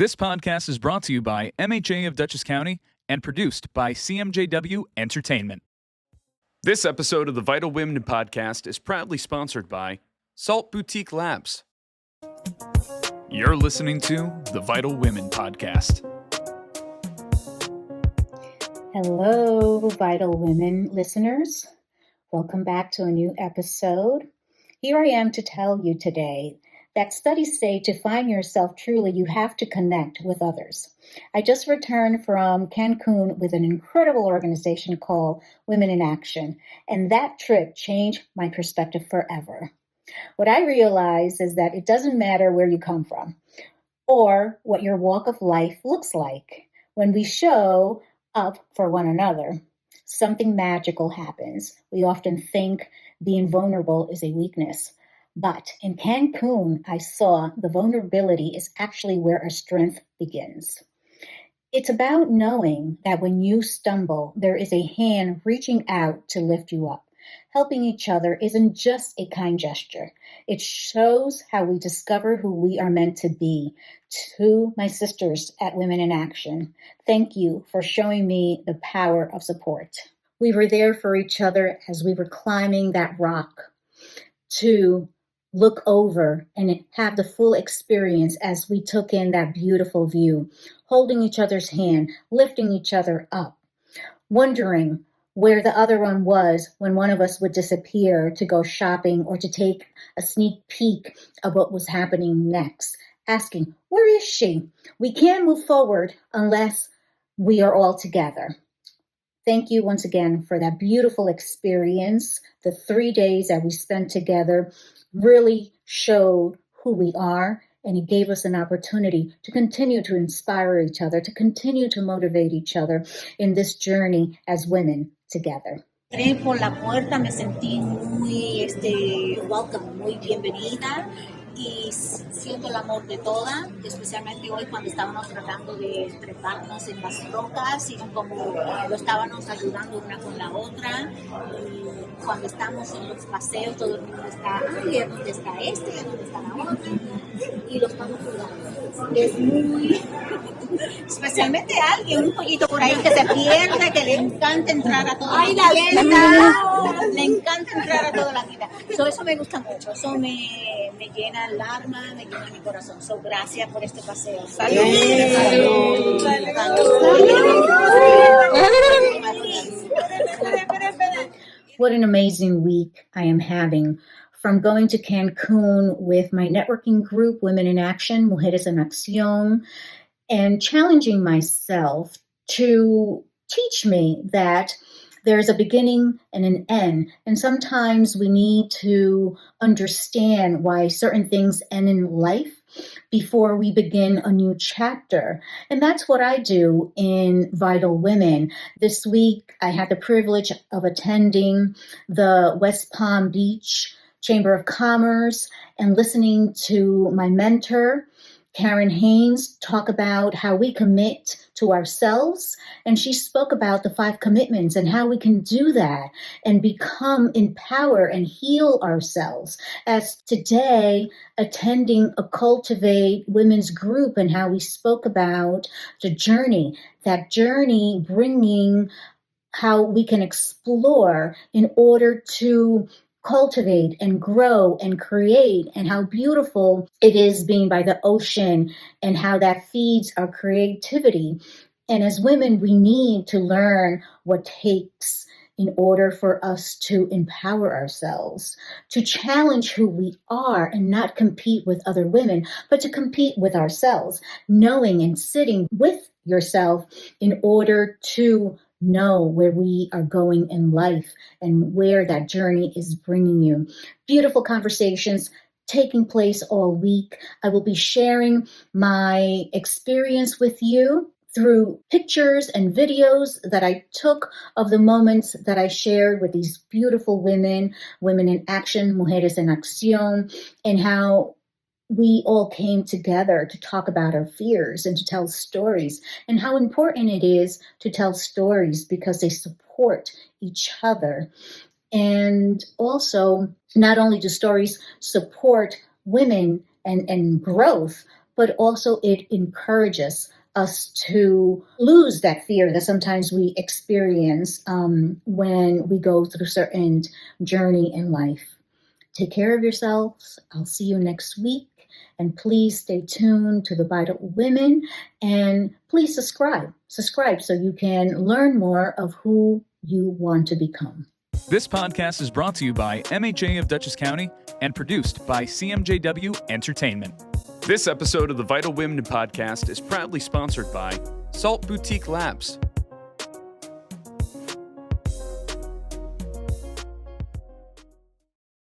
This podcast is brought to you by MHA of Dutchess County and produced by CMJW Entertainment. This episode of the Vital Women podcast is proudly sponsored by Salt Boutique Labs. You're listening to the Vital Women podcast. Hello, Vital Women listeners. Welcome back to a new episode. Here I am to tell you today that studies say to find yourself truly, you have to connect with others. I just returned from Cancun with an incredible organization called Women in Action, and that trip changed my perspective forever. What I realized is that it doesn't matter where you come from or what your walk of life looks like. When we show up for one another, something magical happens. We often think being vulnerable is a weakness. But in Cancun, I saw the vulnerability is actually where our strength begins. It's about knowing that when you stumble, there is a hand reaching out to lift you up. Helping each other isn't just a kind gesture. It shows how we discover who we are meant to be. To my sisters at Women in Action, thank you for showing me the power of support. We were there for each other as we were climbing that rock to look over and have the full experience as we took in that beautiful view, holding each other's hand, lifting each other up, wondering where the other one was when one of us would disappear to go shopping or to take a sneak peek of what was happening next, asking, where is she? We can't move forward unless we are all together. Thank you once again for that beautiful experience. The 3 days that we spent together really showed who we are, and it gave us an opportunity to continue to inspire each other, to continue to motivate each other in this journey as women together. Entré por la puerta, me sentí muy welcome, muy bienvenida y siento el amor de todas, especialmente hoy cuando estábamos tratando de treparnos en las rocas y como lo estábamos ayudando una con la otra, y cuando estamos en los paseos todo el mundo está, ay, ¿dónde está este? ¿Dónde está la otra? Y lo estamos cuidando. Es muy, especialmente alguien, un poquito por ahí que se pierde, que le encanta entrar a toda la tienda, le encanta entrar a toda la tienda. Eso me gusta mucho, eso me llena el alma, me llena mi corazón. Gracias por este paseo. Salud. What an amazing week I am having. From going to Cancun with my networking group, Women in Action, Mujeres en Acción, and challenging myself to teach me that there's a beginning and an end. And sometimes we need to understand why certain things end in life before we begin a new chapter. And that's what I do in Vital Women. This week, I had the privilege of attending the West Palm Beach Chamber of Commerce and listening to my mentor, Karen Haynes, talk about how we commit to ourselves. And she spoke about the 5 commitments and how we can do that and become empowered and heal ourselves. As today, attending a Cultivate Women's group and how we spoke about the journey, that journey bringing how we can explore in order to cultivate and grow and create, and how beautiful it is being by the ocean and how that feeds our creativity. And as women, we need to learn what takes in order for us to empower ourselves, to challenge who we are and not compete with other women, but to compete with ourselves, knowing and sitting with yourself in order to know where we are going in life and where that journey is bringing you. Beautiful conversations taking place all week. I will be sharing my experience with you through pictures and videos that I took of the moments that I shared with these beautiful women, Women in Action, Mujeres en Acción, and how we all came together to talk about our fears and to tell stories, and how important it is to tell stories because they support each other. And also, not only do stories support women and growth, but also it encourages us to lose that fear that sometimes we experience when we go through certain journey in life. Take care of yourselves. I'll see you next week. And please stay tuned to the Vital Women, and please subscribe so you can learn more of who you want to become. This podcast is brought to you by MHA of Dutchess County and produced by CMJW Entertainment. This episode of the Vital Women podcast is proudly sponsored by Salt Boutique Labs,